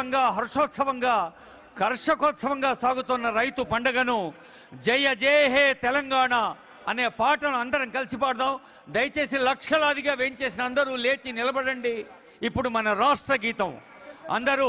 ఉత్సవంగా హర్షోత్సవంగా కర్షకోత్సవంగా సాగుతున్న రైతు పండుగను జయ జయ హే తెలంగాణ అనే పాటను అందరం కలిసి పాడదాం. దయచేసి లక్షలాదిగా వేయించేసిన అందరూ లేచి నిలబడండి. ఇప్పుడు మన రాష్ట్ర గీతం అందరూ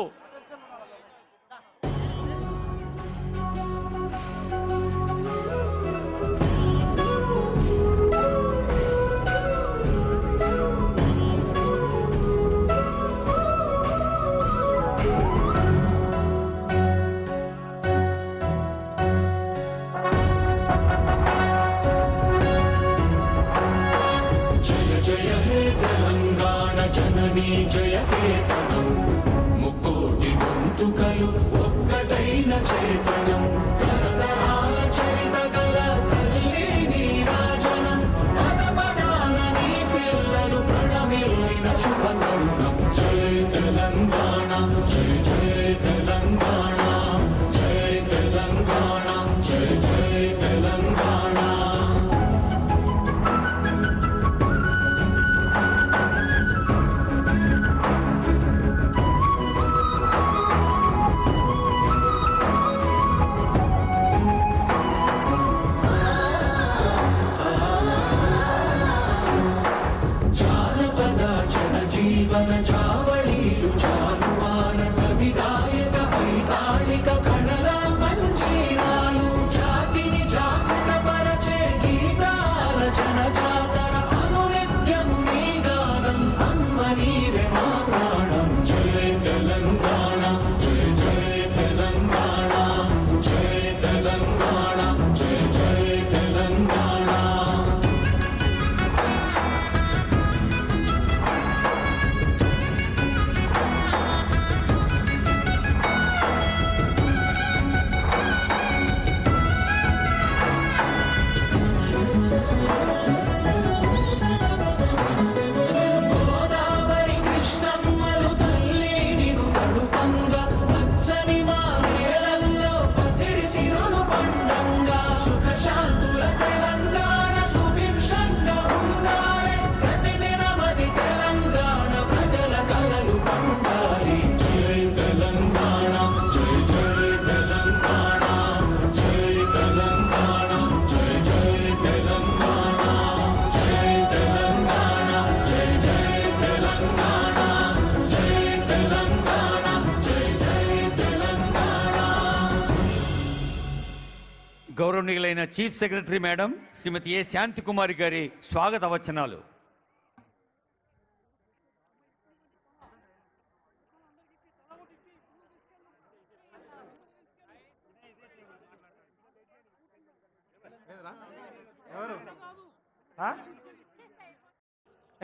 జయ కేతనం ముక్కోటి గొంతుకలు ఒక్కటైన చేతనం తరతరాల చరిత గల తల్లి నీరాజనం పద పదాన నీ పిల్లలు ప్రణమిల్లిన శుభతరుణం జయ తెలంగాణ జయ జయ తెలంగాణ జయ తెలంగాణ జయ జయ తెలంగాణ. జీవన చావళీలు చాలువాన కవి గాయక వైతాళిక కళల మంజీరాలు జాతిని జాగృత పరచే గీతాల జనజాతర అనునిత్యము నీ గానం అమ్మ నీవే మా ప్రాణం జయ తెలంగాణ జయ జయ తెలంగాణ జయ తెలంగాణ జయ జయ తెలంగాణ. గౌరవనీయులైన చీఫ్ సెక్రటరీ మేడం శ్రీమతి ఏ శాంతికుమారి గారి స్వాగత వచనాలు. ఎవరు